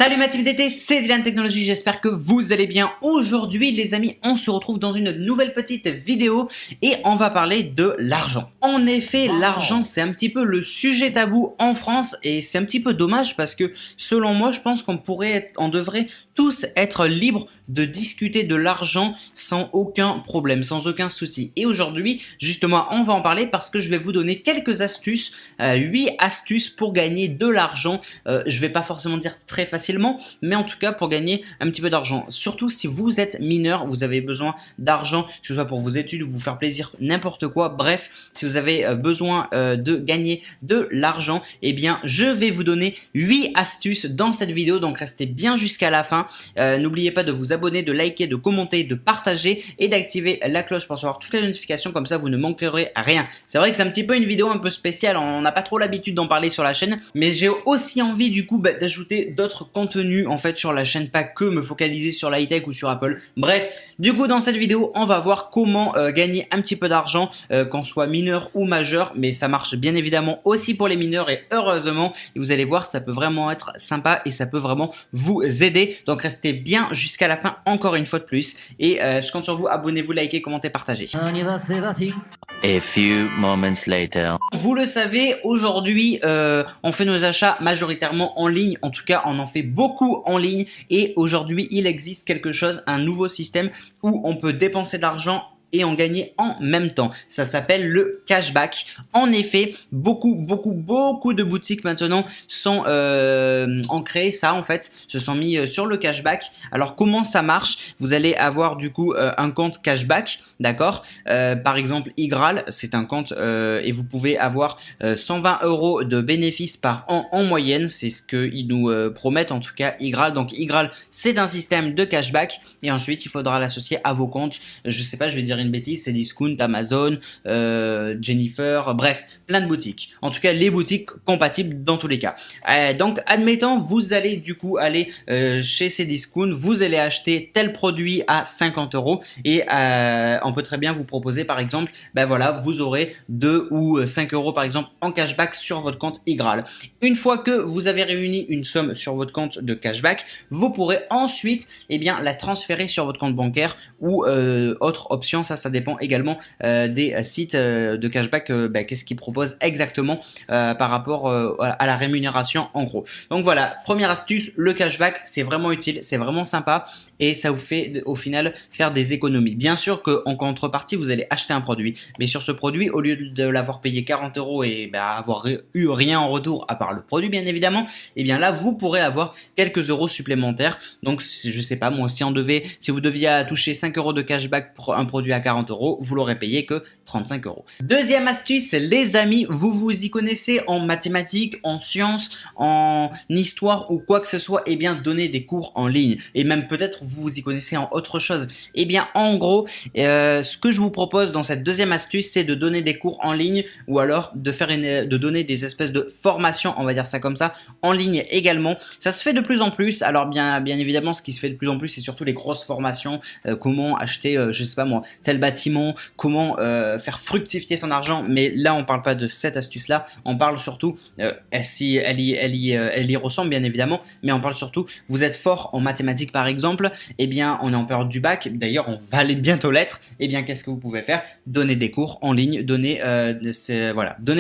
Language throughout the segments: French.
Salut ma team d'été, c'est Dylan Technologies, j'espère que vous allez bien. Aujourd'hui les amis, on se retrouve dans une nouvelle petite vidéo et on va parler de l'argent. En effet, l'argent c'est un petit peu le sujet tabou en France et c'est un petit peu dommage parce que selon moi je pense on devrait tous être libres de discuter de l'argent sans aucun problème, sans aucun souci. Et aujourd'hui justement on va en parler parce que je vais vous donner quelques astuces, 8 astuces pour gagner de l'argent. Je vais pas forcément dire très facilement, mais en tout cas pour gagner un petit peu d'argent. Surtout si vous êtes mineur, vous avez besoin d'argent, que ce soit pour vos études ou vous faire plaisir, n'importe quoi. Bref, si vous avez besoin de gagner de l'argent, eh bien je vais vous donner 8 astuces dans cette vidéo, donc restez bien jusqu'à la fin. N'oubliez pas de vous abonner, de liker, de commenter, de partager et d'activer la cloche pour recevoir toutes les notifications, comme ça vous ne manquerez à rien. C'est vrai que c'est un petit peu une vidéo un peu spéciale, on n'a pas trop l'habitude d'en parler sur la chaîne, mais j'ai aussi envie du coup d'ajouter d'autres contenus en fait sur la chaîne, pas que me focaliser sur la high-tech ou sur Apple. Bref, du coup dans cette vidéo on va voir comment gagner un petit peu d'argent qu'on soit mineur ou majeur, mais ça marche bien évidemment aussi pour les mineurs et heureusement, et vous allez voir ça peut vraiment être sympa et ça peut vraiment vous aider, donc restez bien jusqu'à la fin encore une fois de plus et je compte sur vous, abonnez-vous, likez, commentez, partagez. On y va, c'est parti. A few moments later. Vous le savez, aujourd'hui, on fait nos achats majoritairement en ligne. En tout cas, on en fait beaucoup en ligne. Et aujourd'hui, il existe quelque chose, un nouveau système où on peut dépenser de l'argent et en gagner en même temps. Ça s'appelle le cashback. En effet, beaucoup de boutiques maintenant sont ont créé ça en fait, se sont mis sur le cashback. Alors comment ça marche? Vous allez avoir du coup un compte cashback, d'accord? Par exemple, Igral, c'est un compte et vous pouvez avoir 120 € de bénéfices par an en moyenne. C'est ce qu'ils nous promettent en tout cas, Igral. Donc Igral, c'est un système de cashback et ensuite il faudra l'associer à vos comptes. Je sais pas, je vais dire une bêtise, c'est Discount, Amazon, Jennifer, bref, plein de boutiques. En tout cas, les boutiques compatibles dans tous les cas. Donc, admettons, vous allez du coup aller chez Cdiscount, vous allez acheter tel produit à 50 € et on peut très bien vous proposer, par exemple, ben voilà, vous aurez 2 ou 5 € par exemple en cashback sur votre compte Igral. Une fois que vous avez réuni une somme sur votre compte de cashback, vous pourrez ensuite, eh bien, la transférer sur votre compte bancaire ou autre option. Ça dépend également des sites de cashback, qu'est-ce qu'ils proposent exactement par rapport à la rémunération en gros. Donc voilà, première astuce, le cashback, c'est vraiment utile, c'est vraiment sympa et ça vous fait au final faire des économies. Bien sûr qu'en contrepartie, vous allez acheter un produit, mais sur ce produit, au lieu de l'avoir payé 40 € et avoir eu rien en retour à part le produit bien évidemment, et bien là vous pourrez avoir quelques euros supplémentaires. Donc je sais pas moi, si vous deviez toucher 5 € de cashback pour un produit à 40 €, vous l'aurez payé que 35 €. Deuxième astuce, les amis, vous y connaissez en mathématiques, en sciences, en histoire ou quoi que ce soit, eh bien donnez des cours en ligne et même peut-être vous y connaissez en autre chose. Eh bien en gros, ce que je vous propose dans cette deuxième astuce, c'est de donner des cours en ligne ou alors de donner des espèces de formations, on va dire ça comme ça, en ligne également. Ça se fait de plus en plus. Alors bien évidemment, ce qui se fait de plus en plus, c'est surtout les grosses formations, comment acheter, je sais pas moi, tel bâtiment, comment faire fructifier son argent, mais là on parle pas de cette astuce là, on parle surtout, si elle y ressemble bien évidemment, mais on parle surtout, vous êtes fort en mathématiques par exemple, eh bien on est en période du bac, d'ailleurs on va aller bientôt l'être, eh bien qu'est-ce que vous pouvez faire? Donner des cours en ligne, donner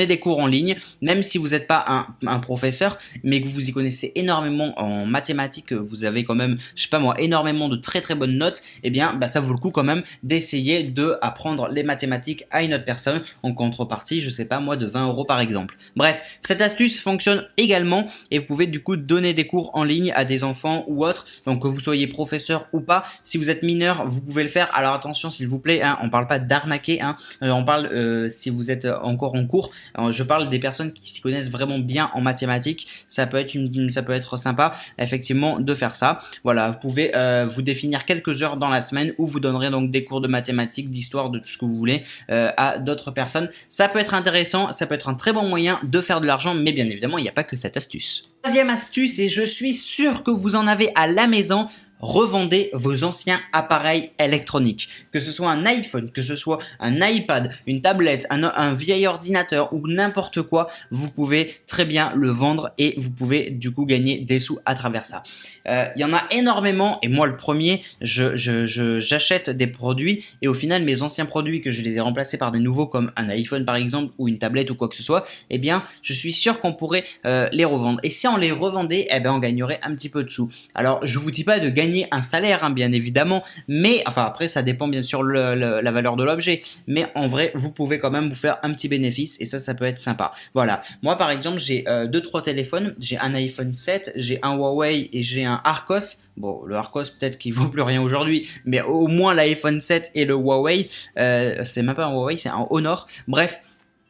des cours en ligne, même si vous n'êtes pas un professeur, mais que vous y connaissez énormément en mathématiques, vous avez quand même, je sais pas moi, énormément de très bonnes notes, eh bien ça vaut le coup quand même d'essayer de apprendre les mathématiques à une autre personne en contrepartie, je sais pas moi, de 20 € par exemple. Bref, cette astuce fonctionne également et vous pouvez du coup donner des cours en ligne à des enfants ou autres, donc que vous soyez professeur ou pas. Si vous êtes mineur, vous pouvez le faire. Alors attention s'il vous plaît, on parle pas d'arnaquer, on parle si vous êtes encore en cours, je parle des personnes qui s'y connaissent vraiment bien en mathématiques. Ça peut être sympa effectivement de faire ça. Voilà, vous pouvez vous définir quelques heures dans la semaine où vous donnerez donc des cours de mathématiques, d'histoire, de tout ce que vous voulez à d'autres personnes. Ça peut être intéressant, ça peut être un très bon moyen de faire de l'argent, mais bien évidemment il n'y a pas que cette astuce. Troisième astuce, et je suis sûr que vous en avez à la maison, revendez vos anciens appareils électroniques. Que ce soit un iPhone, que ce soit un iPad, une tablette, un vieil ordinateur ou n'importe quoi, vous pouvez très bien le vendre et vous pouvez du coup gagner des sous à travers ça. Il y en a énormément et moi le premier, j'achète des produits et au final mes anciens produits que je les ai remplacés par des nouveaux comme un iPhone par exemple ou une tablette ou quoi que ce soit, eh bien je suis sûr qu'on pourrait les revendre. Et si on les revendait, eh bien on gagnerait un petit peu de sous. Alors je vous dis pas de gagner un salaire hein, bien évidemment, mais enfin après ça dépend bien sûr la valeur de l'objet, mais en vrai vous pouvez quand même vous faire un petit bénéfice et ça peut être sympa. Voilà, moi par exemple j'ai 2-3 téléphones, j'ai un iPhone 7, j'ai un Huawei et j'ai un Arcos. Bon, le Arcos peut-être qu'il vaut plus rien aujourd'hui, mais au moins l'iPhone 7 et le Huawei, c'est même pas un Huawei, c'est un Honor. Bref,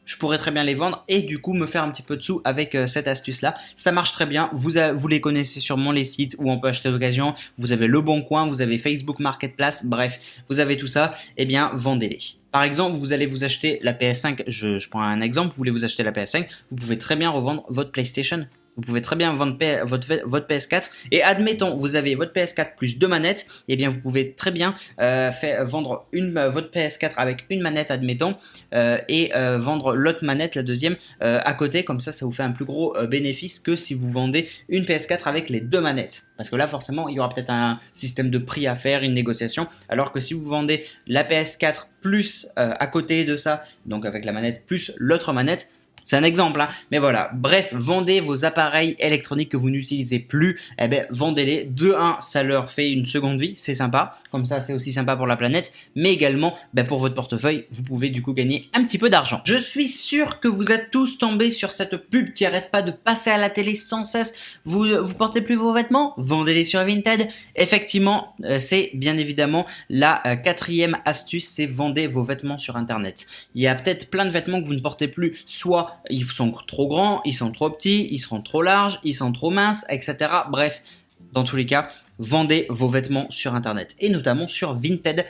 je pourrais très bien les vendre et du coup me faire un petit peu de sous avec cette astuce là. Ça marche très bien, vous les connaissez sûrement les sites où on peut acheter d'occasion, vous avez Le Bon Coin, vous avez Facebook Marketplace, bref, vous avez tout ça, et bien vendez-les. Par exemple, vous allez vous acheter la PS5, je prends un exemple, vous voulez vous acheter la PS5, vous pouvez très bien revendre votre PlayStation. Vous pouvez très bien vendre votre PS4 et admettons vous avez votre PS4 plus 2 manettes, et bien vous pouvez très bien vendre votre PS4 avec une manette admettons et vendre l'autre manette, la deuxième à côté, comme ça vous fait un plus gros bénéfice que si vous vendez une PS4 avec les deux manettes. Parce que là forcément il y aura peut-être un système de prix à faire, une négociation, alors que si vous vendez la PS4 plus à côté de ça, donc avec la manette plus l'autre manette, c'est un exemple, hein. Mais voilà. Bref, vendez vos appareils électroniques que vous n'utilisez plus. Eh ben, vendez-les. De 1, ça leur fait une seconde vie. C'est sympa. Comme ça, c'est aussi sympa pour la planète. Mais également, pour votre portefeuille, vous pouvez du coup gagner un petit peu d'argent. Je suis sûr que vous êtes tous tombés sur cette pub qui arrête pas de passer à la télé sans cesse. Vous portez plus vos vêtements? Vendez-les sur Vinted. Effectivement, c'est bien évidemment la 4e astuce, c'est vendez vos vêtements sur Internet. Il y a peut-être plein de vêtements que vous ne portez plus, soit ils sont trop grands, ils sont trop petits, ils seront trop larges, ils sont trop minces, etc. Bref, dans tous les cas, vendez vos vêtements sur Internet et notamment sur Vinted.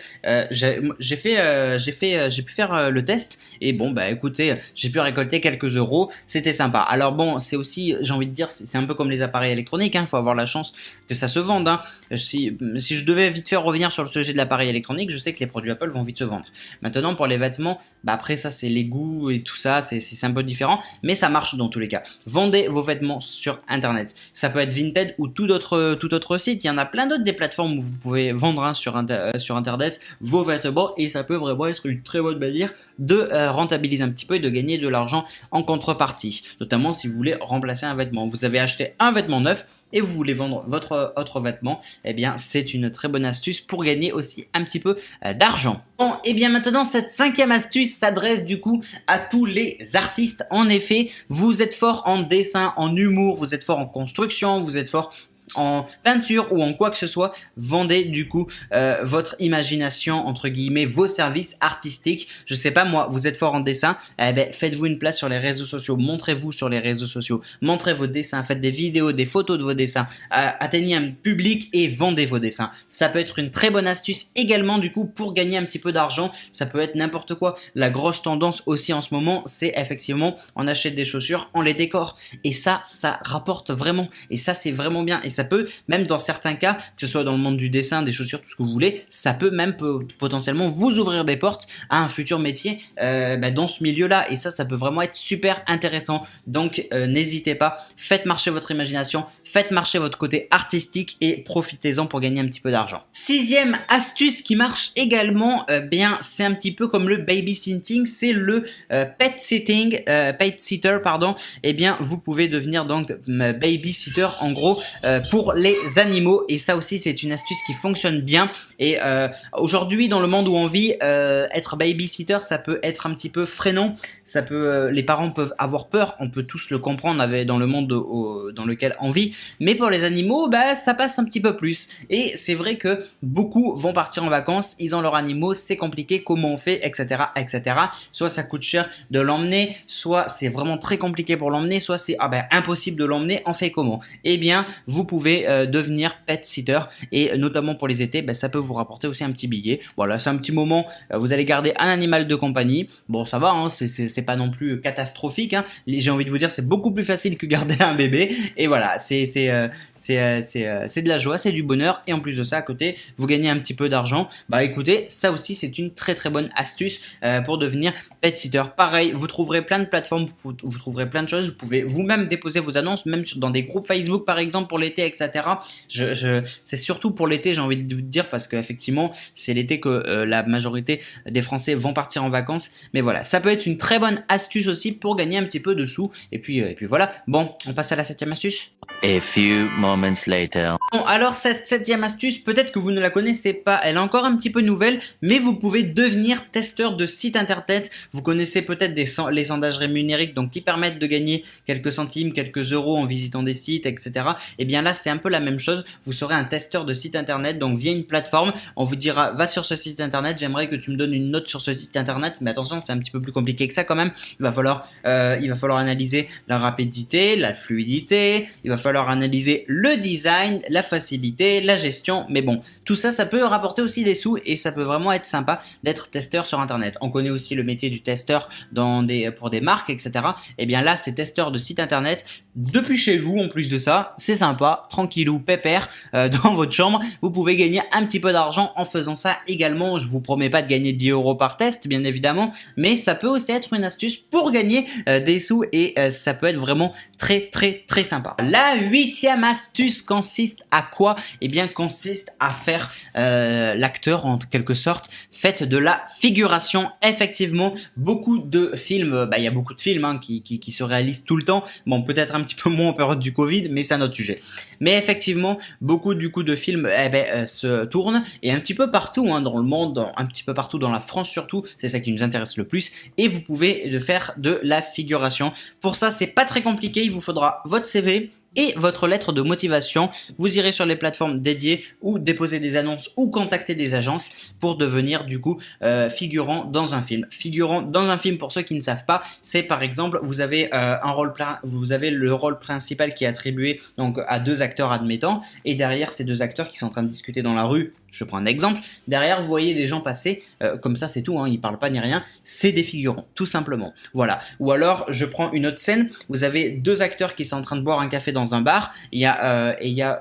J'ai pu faire le test et bon écoutez, j'ai pu récolter quelques euros, c'était sympa. Alors bon, c'est aussi, j'ai envie de dire, c'est un peu comme les appareils électroniques, hein, faut avoir la chance que ça se vende. Hein. Si je devais vite fait revenir sur le sujet de l'appareil électronique, je sais que les produits Apple vont vite se vendre. Maintenant pour les vêtements, après ça c'est les goûts et tout ça, c'est un peu différent, mais ça marche dans tous les cas. Vendez vos vêtements sur Internet. Ça peut être Vinted ou tout autre site. Il y en a plein d'autres des plateformes où vous pouvez vendre sur Internet vos vêtements et ça peut vraiment être une très bonne manière de rentabiliser un petit peu et de gagner de l'argent en contrepartie. Notamment si vous voulez remplacer un vêtement. Vous avez acheté un vêtement neuf et vous voulez vendre votre autre vêtement, eh bien c'est une très bonne astuce pour gagner aussi un petit peu d'argent. Bon, et bien maintenant cette 5e astuce s'adresse du coup à tous les artistes. En effet, vous êtes fort en dessin, en humour, vous êtes fort en construction, vous êtes fort en peinture ou en quoi que ce soit, vendez du coup votre imagination, entre guillemets, vos services artistiques. Je sais pas moi, vous êtes fort en dessin, faites-vous une place sur les réseaux sociaux, montrez-vous sur les réseaux sociaux, montrez vos dessins, faites des vidéos, des photos de vos dessins, atteignez un public et vendez vos dessins. Ça peut être une très bonne astuce également du coup pour gagner un petit peu d'argent. Ça peut être n'importe quoi. La grosse tendance aussi en ce moment, c'est effectivement on achète des chaussures, on les décore et ça rapporte vraiment et ça c'est vraiment bien. Et ça peut, même dans certains cas, que ce soit dans le monde du dessin, des chaussures, tout ce que vous voulez, ça peut même potentiellement vous ouvrir des portes à un futur métier dans ce milieu-là. Et ça peut vraiment être super intéressant. Donc, n'hésitez pas, faites marcher votre imagination, faites marcher votre côté artistique et profitez-en pour gagner un petit peu d'argent. 6e astuce qui marche également, c'est un petit peu comme le babysitting, c'est le pet sitter, pardon. Eh bien, vous pouvez devenir donc babysitter en gros pour les animaux et ça aussi c'est une astuce qui fonctionne bien et aujourd'hui dans le monde où on vit, être babysitter ça peut être un petit peu freinant, ça peut les parents peuvent avoir peur, on peut tous le comprendre dans le monde dans lequel on vit, mais pour les animaux ça passe un petit peu plus et c'est vrai que beaucoup vont partir en vacances, ils ont leurs animaux, c'est compliqué, comment on fait, etc. Soit ça coûte cher de l'emmener, soit c'est vraiment très compliqué pour l'emmener, soit c'est impossible de l'emmener, on fait comment? Eh bien vous pouvez pouvez devenir pet sitter et notamment pour les étés, ça peut vous rapporter aussi un petit billet. Voilà, c'est un petit moment, vous allez garder un animal de compagnie. Bon, ça va, hein, c'est pas non plus catastrophique, hein. J'ai envie de vous dire, c'est beaucoup plus facile que garder un bébé. Et voilà, c'est de la joie, c'est du bonheur. Et en plus de ça, à côté, vous gagnez un petit peu d'argent. Bah écoutez, ça aussi, c'est une très très bonne astuce pour devenir pet sitter. Pareil, vous trouverez plein de plateformes, vous trouverez plein de choses. Vous pouvez vous-même déposer vos annonces, même dans des groupes Facebook par exemple pour l'été, etc. C'est surtout pour l'été, j'ai envie de vous dire, parce qu'effectivement, c'est l'été que la majorité des Français vont partir en vacances. Mais voilà, ça peut être une très bonne astuce aussi pour gagner un petit peu de sous. Et puis voilà. Bon, on passe à la 7e astuce. A few moments later. Bon, alors cette 7e astuce, peut-être que vous ne la connaissez pas, elle est encore un petit peu nouvelle, mais vous pouvez devenir testeur de site internet. Vous connaissez peut-être les sondages rémunériques, donc qui permettent de gagner quelques centimes, quelques euros en visitant des sites, etc. Et bien là, c'est un peu la même chose. Vous serez un testeur de site internet, donc via une plateforme, on vous dira va sur ce site internet, j'aimerais que tu me donnes une note sur ce site internet, mais attention, c'est un petit peu plus compliqué que ça quand même. Il va falloir analyser la rapidité, la fluidité, il va falloir analyser le design, la facilité, la gestion, mais bon, tout ça, ça peut rapporter aussi des sous et ça peut vraiment être sympa d'être testeur sur internet. On connaît aussi le métier du testeur pour des marques, etc. Et bien là, c'est testeur de site internet depuis chez vous. En plus de ça, c'est sympa, tranquillou, pépère, dans votre chambre. Vous pouvez gagner un petit peu d'argent en faisant ça également. Je vous promets pas de gagner 10 euros par test, bien évidemment, mais ça peut aussi être une astuce pour gagner des sous et ça peut être vraiment très très très sympa. La 8e astuce consiste à quoi? Eh bien, consiste à faire l'acteur en quelque sorte. Faites de la figuration. Effectivement, beaucoup de films, il y a beaucoup de films qui se réalisent tout le temps. Bon, peut-être un petit peu moins en période du Covid, mais c'est un autre sujet. Mais effectivement, beaucoup du coup de films se tournent et un petit peu partout dans le monde, un petit peu partout dans la France surtout, c'est ça qui nous intéresse le plus. Et vous pouvez faire de la figuration. Pour ça, c'est pas très compliqué. Il vous faudra votre CV et votre lettre de motivation. Vous irez sur les plateformes dédiées ou déposer des annonces ou contacter des agences pour devenir du coup figurant dans un film. Figurant dans un film, pour ceux qui ne savent pas, c'est par exemple vous avez vous avez le rôle principal qui est attribué donc à 2 acteurs admettons, et derrière ces 2 acteurs qui sont en train de discuter dans la rue, je prends un exemple, derrière vous voyez des gens passer comme ça, c'est tout, ils parlent pas ni rien, c'est des figurants tout simplement. Voilà. Ou alors je prends une autre scène, vous avez 2 acteurs qui sont en train de boire un café dans un bar, il y a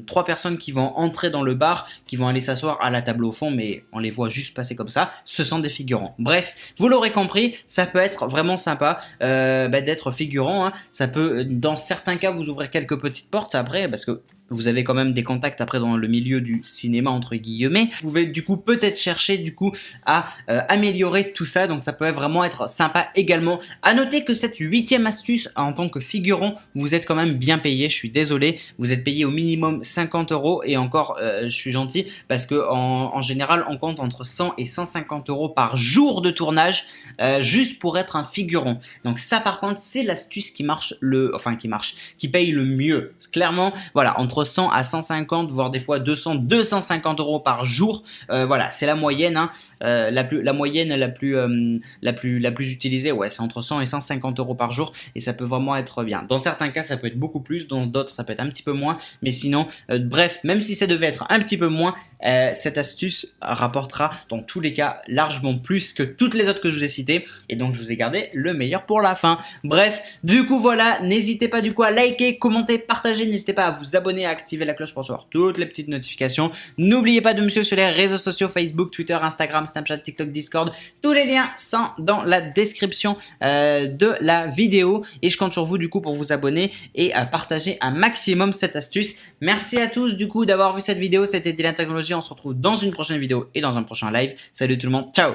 3 personnes qui vont entrer dans le bar, qui vont aller s'asseoir à la table au fond, mais on les voit juste passer comme ça, ce sont des figurants. Bref, vous l'aurez compris, ça peut être vraiment sympa d'être figurant, ça peut, dans certains cas, vous ouvrir quelques petites portes après, parce que vous avez quand même des contacts après dans le milieu du cinéma entre guillemets. Vous pouvez du coup peut-être chercher du coup à améliorer tout ça, donc ça peut vraiment être sympa également. À noter que cette 8e astuce, en tant que figurant, vous êtes quand même bien payé, je suis désolé, vous êtes payé au minimum 50 euros et encore je suis gentil parce que en général on compte entre 100 et 150 euros par jour de tournage juste pour être un figurant. Donc ça par contre c'est l'astuce qui qui paye le mieux. Clairement, voilà, entre 100 à 150 voire des fois 250 euros par jour, voilà, c'est la moyenne, la moyenne la plus utilisée, ouais, c'est entre 100 et 150 euros par jour et ça peut vraiment être bien. Dans certains cas ça peut être beaucoup plus, dans d'autres ça peut être un petit peu moins, mais sinon bref, même si ça devait être un petit peu moins, cette astuce rapportera dans tous les cas largement plus que toutes les autres que je vous ai citées, et donc je vous ai gardé le meilleur pour la fin. Bref, du coup voilà, n'hésitez pas du coup à liker, commenter, partager, n'hésitez pas à vous abonner, à activer la cloche pour recevoir toutes les petites notifications. N'oubliez pas de me suivre sur les réseaux sociaux Facebook, Twitter, Instagram, Snapchat, TikTok, Discord. Tous les liens sont dans la description de la vidéo et je compte sur vous du coup pour vous abonner et partager un maximum cette astuce. Merci à tous du coup d'avoir vu cette vidéo, c'était Dylan Technologies, on se retrouve dans une prochaine vidéo et dans un prochain live. Salut tout le monde, ciao.